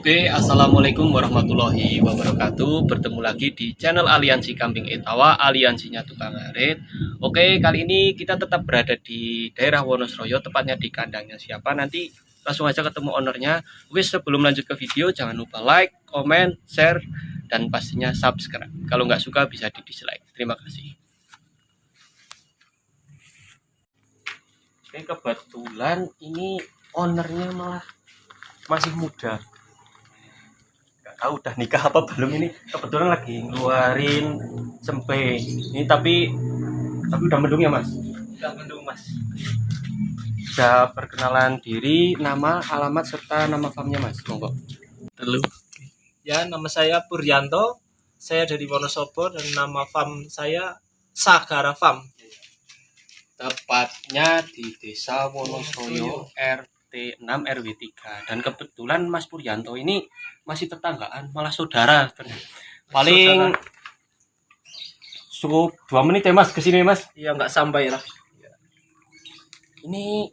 Oke, assalamualaikum warahmatullahi wabarakatuh. Bertemu lagi di channel Aliansi Kambing Etawa, aliansinya tukang ngarit. Oke, kali ini kita tetap berada di daerah Wonosroyo, tepatnya di kandangnya siapa. Nanti langsung aja ketemu ownernya. Oke, sebelum lanjut ke video, jangan lupa like, comment, share, dan pastinya subscribe. Kalau nggak suka bisa di dislike. Terima kasih. Oke, kebetulan ini ownernya malah masih muda. Tahu udah nikah apa belum, ini kebetulan lagi ngeluarin sempe ini, tapi udah mendung ya mas. Udah mendung mas. Bisa perkenalan diri, nama, alamat serta nama farmnya mas, monggo. Telu. Ya, nama saya Puryanto, saya dari Wonosobo dan nama farm saya Sagara Farm. Tepatnya di desa Wonosroyo RT 6 RW 3. Dan kebetulan mas Puryanto ini masih tetanggaan, malah saudara. Paling cukup 2 menit ya mas kesini mas. Iya, nggak sampai lah. Ini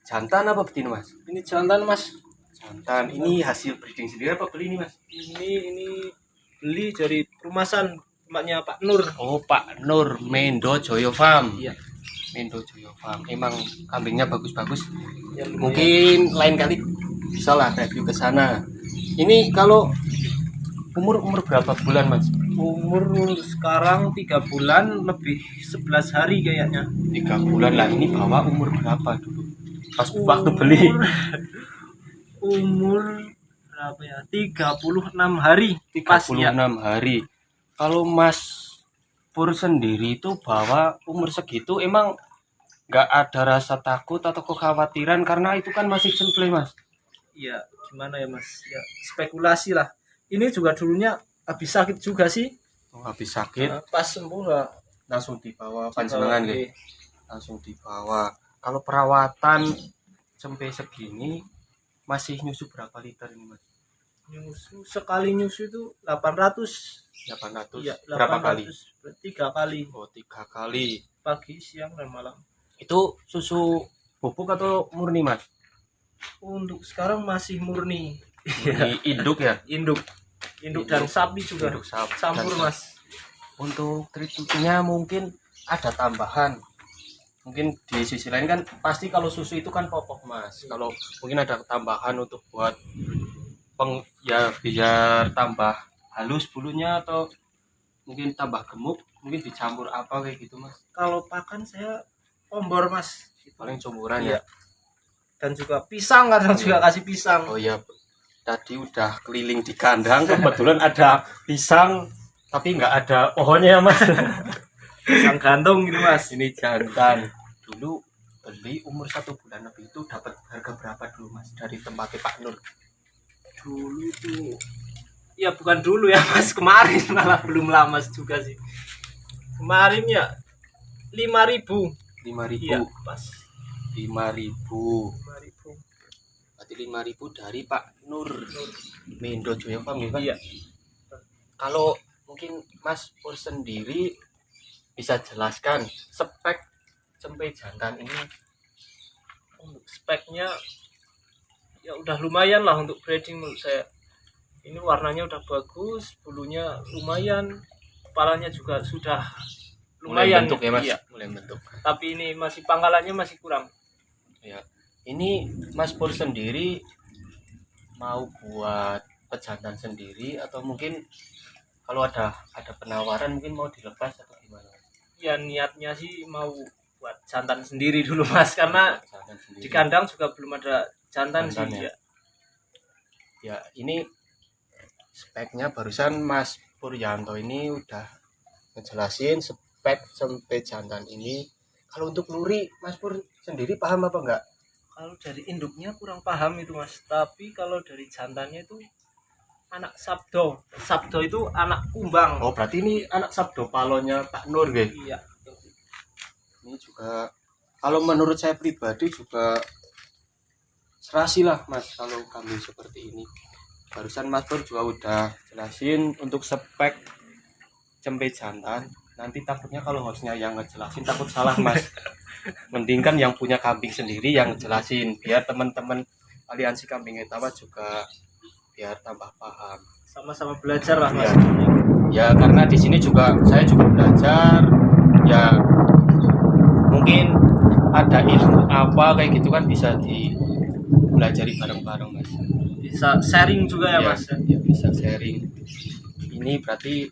jantan apa betina mas? Ini jantan mas. Jantan. Ini hasil breeding sendiri apa beli nih mas? Ini beli dari perumahan tempatnya Pak Nur. Oh Pak Nur, Mendo Joyo Farm. Iya. Mendo Joyo Farm. Emang kambingnya bagus-bagus. Ya, Mungkin lain kali bisa lah review ke sana. Ini kalau umur berapa bulan mas? umur sekarang 3 bulan lebih 11 hari kayaknya. 3 bulan lah. Ini bawa umur berapa dulu? Pas waktu beli. Umur berapa ya? 36 hari. 36 ya. hari. Kalau Mas Pur sendiri itu bawa umur segitu emang nggak ada rasa takut atau kekhawatiran karena itu kan masih cemplay mas? Iya, gimana ya mas? Ya, spekulasi lah. Ini juga dulunya habis sakit juga sih. Oh, habis sakit Pas sembuh lah langsung dibawa panjenengan Oke. gitu. Langsung dibawa. Kalau perawatan sampai segini masih nyusu berapa liter ini mas? Nyusu sekali nyusu itu 800. 800. Iya, Berapa kali? 3 kali. Oh 3 kali. Pagi, siang, dan malam. Itu susu bubuk atau murni mas? Untuk sekarang masih murni. Murni induk ya? Induk dan sapi juga. Induk sapi. Campur Dan mas. untuk treatmentnya mungkin ada tambahan. Mungkin di sisi lain kan pasti kalau susu itu kan pokok mas. Kalau mungkin ada tambahan untuk buat ya biar tambah halus bulunya atau mungkin tambah gemuk, mungkin dicampur apa kayak gitu mas. Kalau pakan saya ombor mas. Paling campuran Iya. ya. Dan juga pisang, kadang juga kasih pisang. Oh ya, tadi udah keliling di kandang, kebetulan ada pisang tapi nggak ada pohonnya ya mas. Pisang gantung gitu mas. Ini jantan. Dulu beli umur 1 bulan lebih itu dapat harga berapa dulu mas dari tempatnya Pak Nur? Dulu tuh ya bukan dulu ya mas, kemarin malah belum lama juga sih. Kemarin ya 5.000. 5.000. Iya pas 5.000. 5.000. Berarti 5.000 dari Pak Nur Mendo Joyo Farm ya Pak? Iya. Kalau mungkin Mas Pur sendiri bisa jelaskan spek cempe jantan ini. Untuk speknya ya udah lumayan lah untuk breeding menurut saya. Ini warnanya udah bagus, bulunya lumayan, kepalanya juga sudah Mulai lumayan bentuk ya Mas? Iya. Mulai bentuk. Tapi ini masih pangkalannya masih kurang. Ya. Ini Mas Pur sendiri mau buat pejantan sendiri atau mungkin kalau ada penawaran mungkin mau dilepas atau gimana? Ya niatnya sih mau buat jantan sendiri dulu mas, karena Pejantan sendiri. di kandang juga belum ada jantan Jantan sih. ya? Ya, ini speknya barusan Mas Puryanto ini udah ngejelasin spek sampai jantan ini. Kalau untuk luri Mas Pur sendiri paham apa enggak? Kalau dari induknya kurang paham itu mas, tapi kalau dari jantannya itu anak sabdo. Sabdo itu anak kumbang. Oh, berarti ini anak sabdo palonya Pak Nur guys. Iya. Ini juga kalau menurut saya pribadi juga serasi lah Mas kalau kambing seperti ini. Barusan Mas Pur juga udah jelasin untuk spek cempe jantan. Nanti takutnya kalau hostnya yang ngejelasin takut salah mas. Mending kan yang punya kambing sendiri yang ngejelasin biar teman-teman aliansi kambing etawa juga biar tambah paham. Sama-sama belajar lah mas. Ya karena di sini juga saya juga belajar, ya mungkin ada ilmu apa kayak gitu kan bisa dipelajari bareng-bareng mas. Bisa sharing juga ya mas. Ya bisa sharing. Ini berarti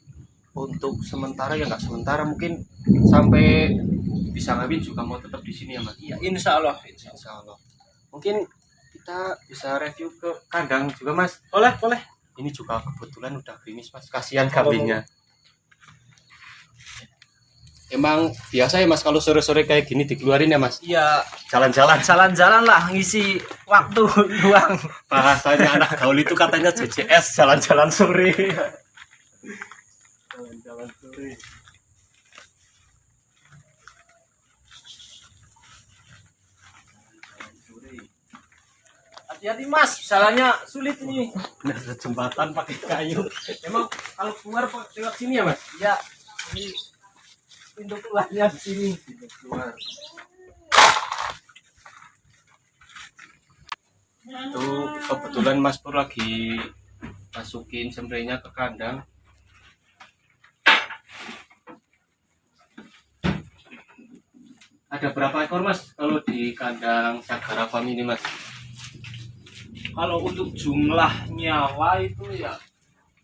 untuk sementara ya nggak sementara, mungkin sampai bisa ngawin juga mau tetap di sini ya mas. Iya insya Allah. Mungkin kita bisa review ke kandang juga mas. Boleh. Ini juga kebetulan udah gerimis mas, kasihan kambingnya. Emang biasa ya mas kalau sore-sore kayak gini dikeluarin ya mas? Iya. Jalan-jalan Lah ngisi waktu luang. Bahasanya anak gaul itu katanya JJS, jalan-jalan sore. Jalan-jalan sore. Hati-hati mas, jalannya sulit ini. Nah, ada jembatan pakai kayu. Emang kalau keluar lewat sini ya mas? Ya, ini pintu keluarnya di sini. Pintu keluar. Itu kebetulan Mas Pur lagi masukin sembrenya ke kandang. Ada berapa ekor mas kalau di kandang Sagara Farm ini mas? Kalau untuk jumlah nyawa itu ya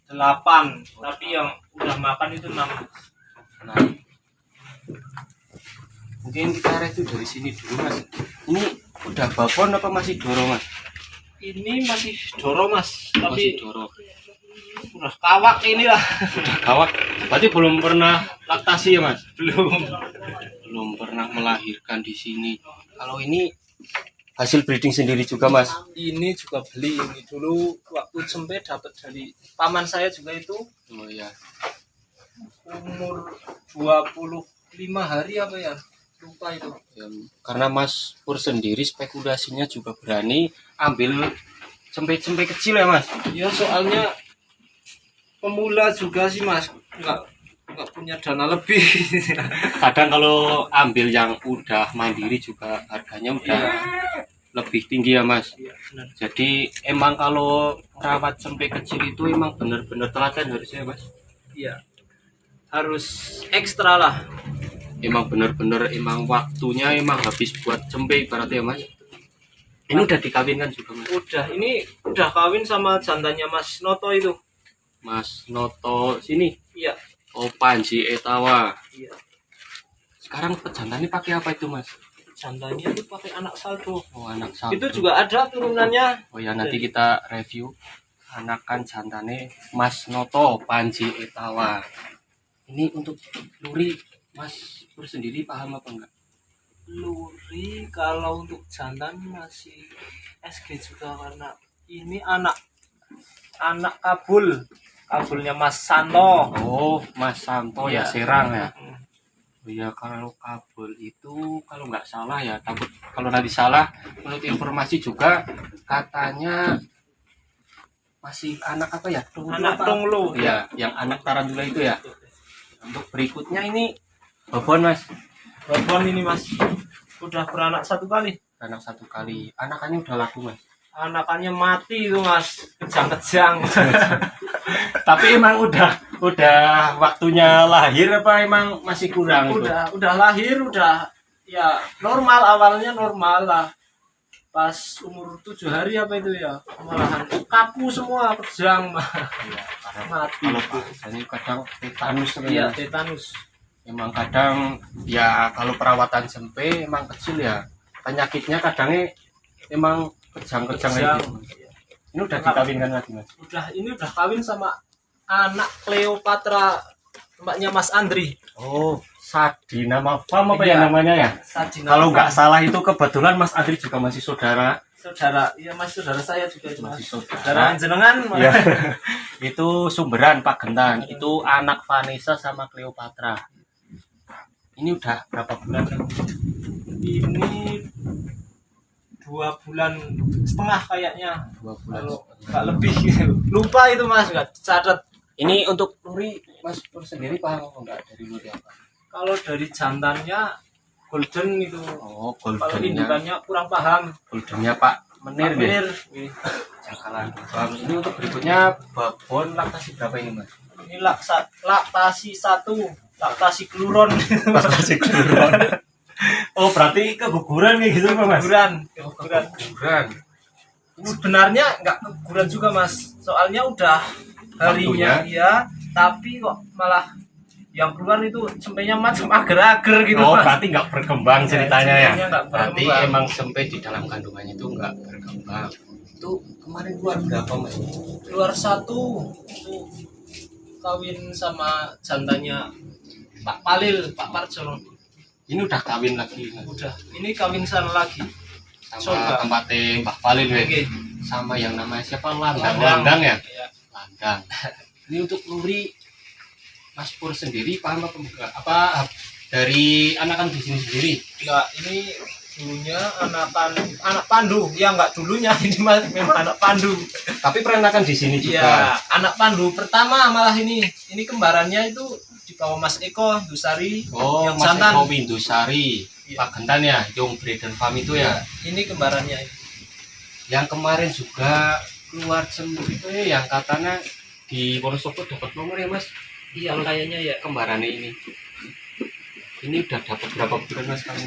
8, tapi yang udah makan itu 6. Nah, mungkin kita review dari sini dulu mas. Ini udah babon apa masih doro mas? Ini masih doro mas, tapi Masih doro. udah kawak inilah. Udah kawak. Berarti belum pernah laktasi ya mas? Belum Pernah melahirkan di sini. Kalau ini hasil breeding sendiri juga mas? Ini juga beli ini dulu waktu Cempe dapat dari paman saya juga itu. Oh ya. Umur 25 hari apa ya? Lupa itu. Ya, karena Mas Pur sendiri spekulasinya juga berani ambil cempe-cempe kecil ya mas? Ya soalnya pemula juga sih mas, nggak punya dana lebih. Kadang kalau ambil yang udah mandiri juga harganya udah lebih tinggi ya mas. Benar. Jadi emang kalau merawat cempe kecil itu emang bener-bener telaten harusnya mas. Iya, harus ekstra lah. Emang bener-bener emang waktunya emang habis buat cempe ibaratnya ya mas. Ini udah dikawinkan juga mas? Udah, ini udah kawin sama jantannya Mas Noto itu. Mas Noto sini? Iya. Oh Panji Etawa. Iya. Sekarang pejantannya pakai apa itu mas? Jantannya itu pakai anak saldo. Oh anak saldo. Itu juga ada turunannya. Oh ya nanti kita review anakan jantannya Mas Noto Panji Etawa. Ini untuk luri Mas Pur sendiri paham apa enggak? Luri kalau untuk jantan masih SG juga karena ini anak kabulnya Mas Santo. Oh Mas Santo ya, Ya. Serang ya. Oh ya kalau kabul itu kalau nggak salah ya, takut kalau nanti salah, menurut informasi juga katanya masih anak apa ya? Anak tonglo. Ya, yang anak tarantula itu ya. Untuk berikutnya ini babon mas. Babon ini Mas. Udah beranak 1 kali. Anak 1 kali. Anakannya udah laku mas. Anakannya mati itu Mas. Kejang-kejang. Tapi emang udah waktunya lahir apa emang masih kurang? Udah lahir, udah ya normal, awalnya normal lah. Pas umur 7 hari apa itu ya, malahan kaku semua, kejang mah. Iya, karena Mati. kalau bahasanya kadang tetanus Iya, ya. tetanus. Emang kadang ya kalau perawatan cempe emang kecil ya, penyakitnya kadangnya emang kejang-kejang Kejang. gitu. Ini udah dikawinkan lagi mas? Ini udah kawin sama anak Cleopatra, mbaknya Mas Andri. Oh, Sadina Farm apa Iya. ya namanya ya? Sadina Kalau nggak Farm. salah itu kebetulan Mas Andri juga masih saudara. Iya Mas, saudara saya juga itu Mas. Masih Saudara jenengan. Ya. Itu Sumberan Pak Gentan. Itu anak Vanessa sama Cleopatra. Ini udah berapa bulan? Ini 2,5 bulan kayaknya. 2 bulan. Kalau nggak lebih lupa itu Mas, nggak catat. Ini untuk luri Mas Pur sendiri paham apa enggak dari luri apa? Kalau dari jantannya golden itu. Oh, Kalau goldennya. indukannya kurang paham. Goldennya Pak menir. Menir. Jakalan. Ini untuk berikutnya babon laktasi berapa ini Mas? Ini laktasi 1, laktasi keluron. Laktasi keluron. Oh berarti keguguran kayak gitu Mas? Keguguran. Sebenarnya nggak keguguran juga Mas, soalnya udah harinya ya, tapi kok malah yang keluar itu cempenya macam agar-agar gitu Oh Mas. berarti nggak berkembang ceritanya ya? Cempenya nggak Berarti berkembang. emang sempe di dalam kandungannya itu nggak berkembang. Itu kemarin keluar berapa Mas? Keluar 1 itu kawin sama jantannya Pak Palil, Pak Parjono. Ini udah kawin lagi Mas? Udah, ini kawin sana lagi. Sama Surga. tempatnya Mbak Palil ya? Oke. Sama yang namanya siapa? Landang ya? Iya. Landang. Ini untuk Nuri Mas Pur sendiri paham apa enggak? Apa dari anakan di sini sendiri? Enggak, ini dulunya anak pandu. Ya enggak dulunya, ini memang anak pandu. Tapi peranakan di sini juga. Iya, anak pandu pertama malah ini. Ini kembarannya itu di bawah Mas Eko Dusari Oh, yang Mas jantan. Eko Windusari. Iya. Pak Gentan ya, Young Breeden Farm itu ya. Ini kembarannya. Yang kemarin juga keluar sembuh itu ya, yang katanya di Wonosobo dapat nomor ya Mas. Iya, kayaknya ya. Kembarannya ini. Ini udah dapat berapa bulan Mas kali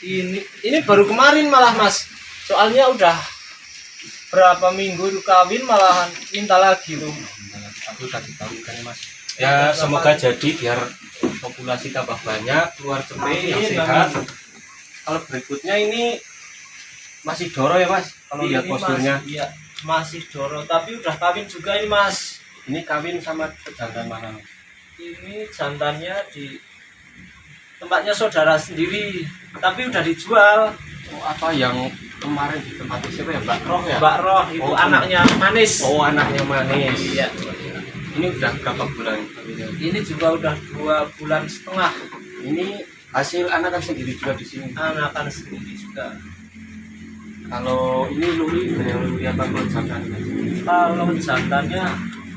ini? Ini baru kemarin malah Mas. Soalnya udah berapa minggu itu kawin malahan minta lagi tuh. Tapi udah dikawinkan ya Mas. Ya semoga jadi biar populasi tambah banyak, keluar cempe yang Amin, sehat. amin. Kalau berikutnya ini masih doro ya Mas. Kalau lihat Ini, posturnya. Mas, iya, masih doro tapi udah kawin juga ini Mas. Ini kawin sama jantan mana? Ini jantannya di tempatnya saudara sendiri, tapi udah dijual. Oh, apa yang kemarin di tempat siapa ya? Mbak Roh ya? Mbak Roh itu Oh, anaknya manis. Oh, anaknya manis. Iya. Ini udah berapa bulan? Ini juga udah 2,5 bulan. Ini hasil anakan sendiri juga di sini. Anakan sendiri juga. Kalau ini Luri apa kalau jantan? Kalau jantannya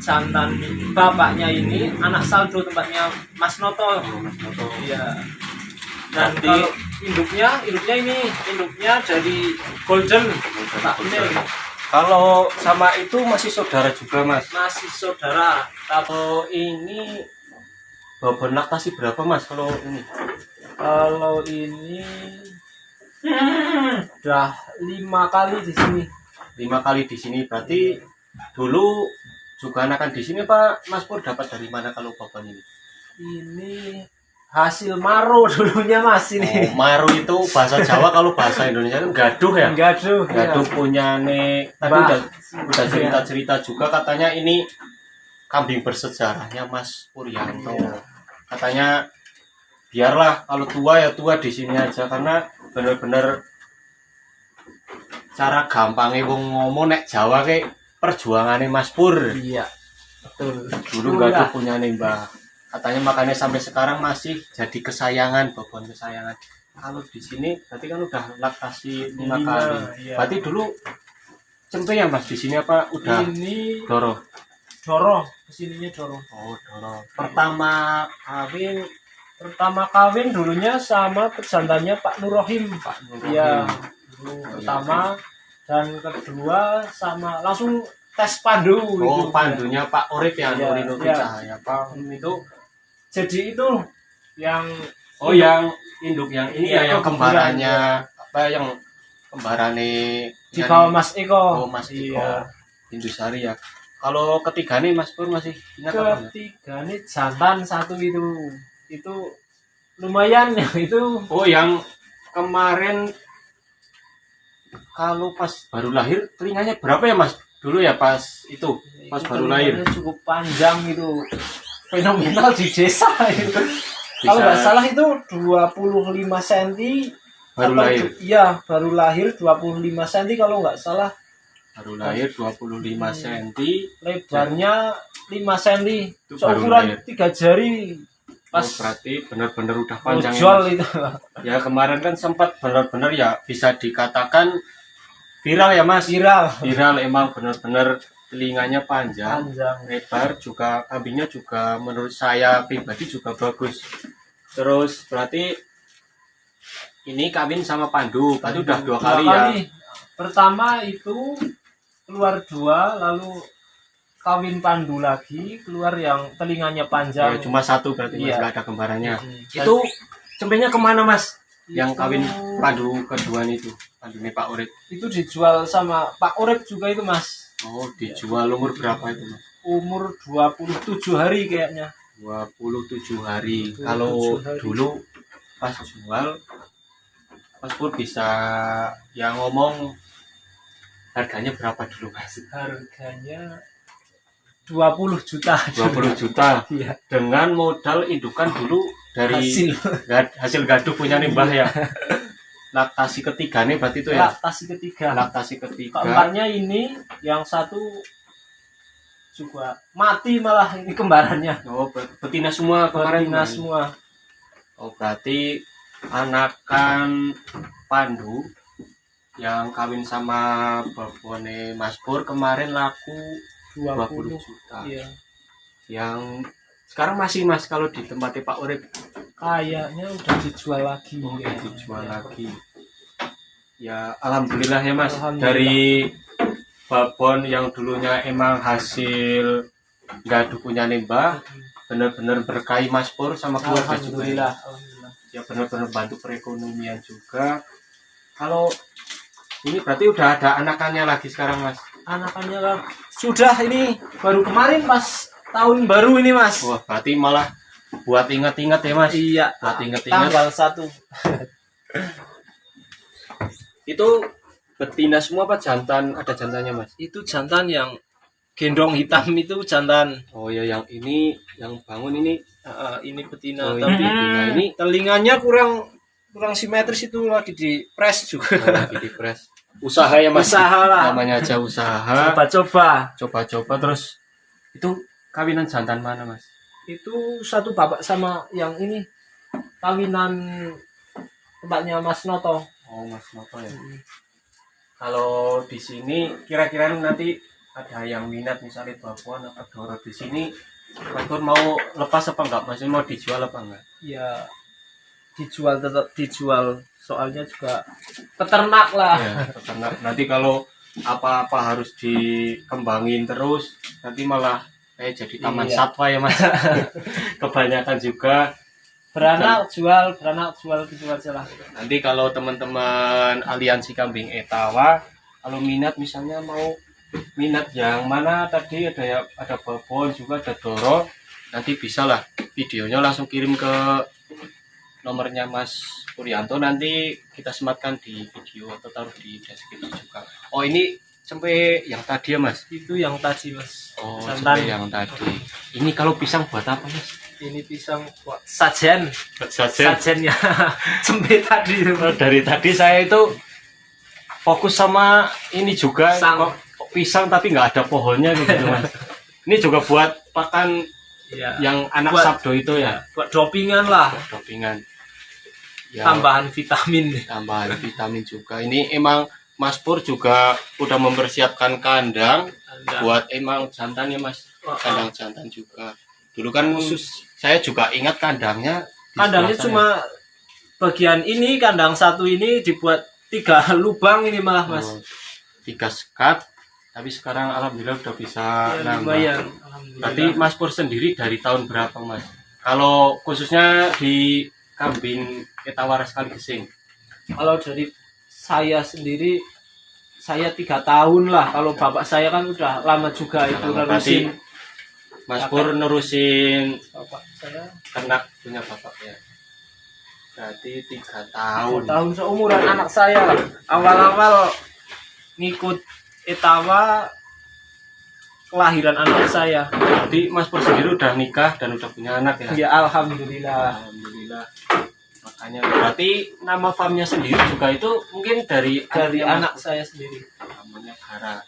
jantan bapaknya ini anak saldo tempatnya Mas Noto. Oh, Mas Noto. Iya. Dan Berarti- kalau induknya dari Golden. Pak Nil. Kalau sama itu masih saudara juga Mas. Masih saudara. Kalau ini babon laktasi berapa Mas kalau ini? Kalau ini udah 5 kali di sini. 5 kali di sini berarti dulu juga anakan di sini Pak Mas Pur dapat dari mana kalau babon ini? Ini hasil maro dulunya Mas ini. Oh, maru itu bahasa Jawa, kalau bahasa Indonesia itu gaduh ya? Gaduh. Gaduh punya nih. Tadi Mbak. udah cerita-cerita juga katanya ini kambing bersejarahnya Mas Puryanto. Katanya biarlah kalau tua ya tua di sini aja, karena bener-bener cara gampangnya wong ngomong nek Jawa kayak perjuangannya Mas Pur. Iya. Betul. Dulu nggak ada punya nih Mbak. Katanya makanya sampai sekarang masih jadi kesayangan, babon kesayangan. Kalau di sini berarti kan udah laktasi 5 kali. Iya. Berarti dulu cempe ya Mas di sini apa udah Ini doro? Doro, kesininya Doro. Oh, doro. Pertama kawin dulunya sama jantannya Pak Nurohim. Pak Nurul. Iya. Dulu pertama dan kedua sama langsung tes pandu. Oh, itu. pandunya Pak Urip ya, Iya, Nuri Nuri iya. Cahaya. Pak itu Jadi itu yang yang induk yang ini Iya, ya yang keguguran, kembarannya apa yang kembarane di bawah Mas Eko. Oh, Mas Eko. Iya. Indusari ya. Kalau ketiga nih Mas Pur masih ingat apa enggak? Ketiga ini jantan satu itu lumayan ya itu. Oh, yang kemarin kalau pas baru lahir telinganya berapa ya Mas? Dulu ya pas itu pas Itu baru lahir. telinganya cukup panjang itu, fenomenal di desa itu. Bisa. Kalau nggak salah itu 25 cm Baru lahir. Iya, baru lahir 25 cm kalau nggak salah. Baru lahir 25 cm. Lebarnya 5 cm. Itu baru Seukuran lahir. 3 jari. Pas Pas berarti benar-benar udah panjang ya, ojol Mas. itu. Ya kemarin kan sempat benar-benar ya bisa dikatakan viral ya Mas. Viral. Viral emang benar-benar telinganya panjang. Panjang. Lebar juga, kambingnya juga menurut saya pribadi juga bagus. Terus berarti ini kawin sama Pandu, berarti udah 2 kali ya. Pertama itu keluar 2, lalu kawin pandu lagi, keluar yang telinganya panjang. Ya, cuma satu berarti Mas, Iya. nggak ada kembarannya. Dan Itu cempenya kemana Mas? Yang itu- kawin pandu kedua itu, pandu Pak Urip. itu dijual sama Pak Urip juga itu Mas. Oh, dijual umur berapa itu Mas? Umur 27 hari kayaknya. 27 hari. 27 Kalau hari. dulu pas jual, Mas Pur bisa yang ngomong harganya berapa dulu Mas? Harganya 20 juta. 20 juta. Iya. Dengan modal indukan dulu dari hasil gaduh punya nih Mbah ya. Laktasi ketiga nih berarti itu ya. Laktasi ketiga. Laktasi ketiga. Keempatnya ini, yang satu juga mati malah, ini kembarannya. Oh, betina semua kemarin. Betina semua. Oh, berarti anakan Pandu yang kawin sama babone Mas Pur kemarin laku 20 juta. Iya. Yang sekarang masih Mas kalau di tempatnya Pak Urip Kayaknya udah dijual lagi. dijual lagi. Ya alhamdulillah ya Mas, Alhamdulillah. dari babon yang dulunya emang hasil gaduh punya Mbah bener-bener berkahi Mas Pur sama keluarga juga. Alhamdulillah. Alhamdulillah. Ya bener-bener bantu perekonomian juga. Kalau ini berarti udah ada anakannya lagi sekarang Mas. Anakannya lah sudah, ini baru kemarin pas tahun baru ini Mas. Wah, berarti malah buat ingat-ingat ya Mas. Iya, Buat ingat-ingat. tanggal 1. Itu betina semua apa jantan? Ada jantannya Mas? Itu jantan yang gendong hitam itu jantan. Oh ya, yang ini yang bangun ini. Ini betina, Oh, ini tapi betina. Ini telinganya kurang simetris, itu lagi di press juga. lagi di press. Usaha ya Mas. Usaha lah. Namanya aja usaha. Coba-coba. Coba-coba terus itu kawinan jantan mana Mas? Itu satu bapak sama yang ini kawinan tempatnya Mas Noto. Oh, Mas Noto ya. Kalau di sini kira-kira nanti ada yang minat misalnya babon atau doro di sini, Mas Pur mau lepas apa enggak? Masih mau dijual apa enggak? Ya dijual, tetap dijual, soalnya juga peternak lah. Ya, peternak. Nanti kalau apa-apa harus dikembangin terus, nanti malah kayak jadi taman Iya. satwa ya Mas. Kebanyakan juga. Beranak jual gitu aja lah. Nanti kalau teman-teman aliansi kambing Etawa, kalau minat misalnya mau minat yang mana tadi ada babon juga ada doro, nanti bisa lah videonya langsung kirim ke nomornya Mas Puryanto, nanti kita sematkan di video atau taruh di deskripsi juga. Oh, ini sampai yang tadi ya Mas? Itu yang tadi Mas. Oh, Santan. sampai yang tadi. Ini kalau pisang buat apa Mas? Ini pisang buat sajen. Buat sajen. Sajennya cempe tadi. Dari tadi saya itu fokus sama ini juga, kok pisang tapi nggak ada pohonnya gitu Mas. Ini juga buat pakan Ya, yang anak buat- sabdo itu ya, buat dopingan lah, dopingan. Ya, tambahan vitamin. tambahan vitamin juga. Ini emang Mas Pur juga udah mempersiapkan kandang buat emang jantan ya Mas. Kandang jantan juga. Dulu kan Khusus. saya juga ingat kandangnya. di Kandangnya sebelah cuma bagian ini, kandang satu ini dibuat 3 lubang ini malah sana. Mas. Oh, 3 sekat. Tapi sekarang alhamdulillah udah bisa Ya, nambah. lumayan. Berarti Alhamdulillah. Mas Pur sendiri dari tahun berapa Mas? Kalau khususnya di kambing Etawaras Kaligesing. Kalau dari saya sendiri, saya 3 tahun lah. Kalau bapak saya kan udah lama juga itu Lama, nerusin. Mas Pur nerusin Bapak saya ternak punya bapak ya. Berarti 3 tahun, tahun. seumuran anak saya. Awal-awal ngikut Etawa kelahiran anak saya. Berarti Mas Pur sendiri udah nikah dan udah punya anak ya? Ya alhamdulillah. Alhamdulillah. Makanya berarti nama farmnya sendiri juga itu mungkin dari Anak saya sendiri. namanya Gara.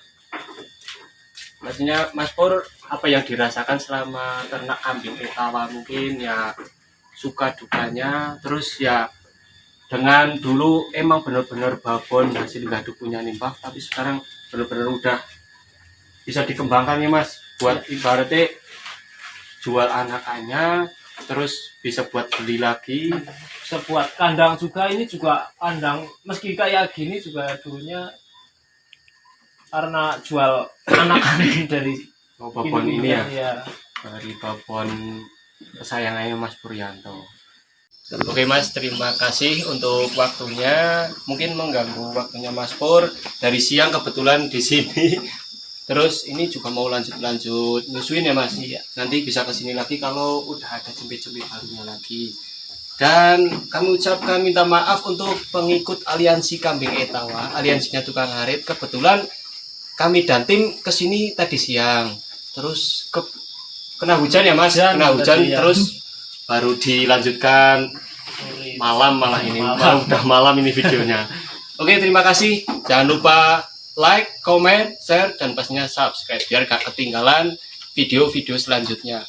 Maksudnya Mas Pur apa yang dirasakan selama ternak kambing Etawa, mungkin ya suka dukanya, terus ya dengan dulu emang bener-bener babon hasil gaduh punya nimbah, tapi sekarang bener-bener udah bisa dikembangkan ya Mas, buat ibaratnya jual anakannya, terus bisa buat beli lagi. Sebuat kandang juga, ini juga kandang meski kayak gini juga dulunya karena jual anak-anak dari babon ini ya. Iya. Dari babon kesayangannya Mas Puryanto. Oke Mas, terima kasih untuk waktunya. Mungkin mengganggu waktunya Mas Pur. Dari siang kebetulan di sini. Terus ini juga mau lanjut nyusuin ya Mas. Iya. Nanti bisa kesini lagi kalau udah ada cempe-cempe barunya lagi. Dan kami ucapkan minta maaf untuk pengikut Aliansi Kambing Etawa, aliansinya tukang ngarit. Kebetulan kami dan tim kesini tadi siang. Terus kena hujan ya Mas, kena hujan tadi, ya. Terus baru dilanjutkan malam malah ini. Udah malam ini videonya. Oke, terima kasih. Jangan lupa like, comment, share, dan pastinya subscribe biar gak ketinggalan video-video selanjutnya.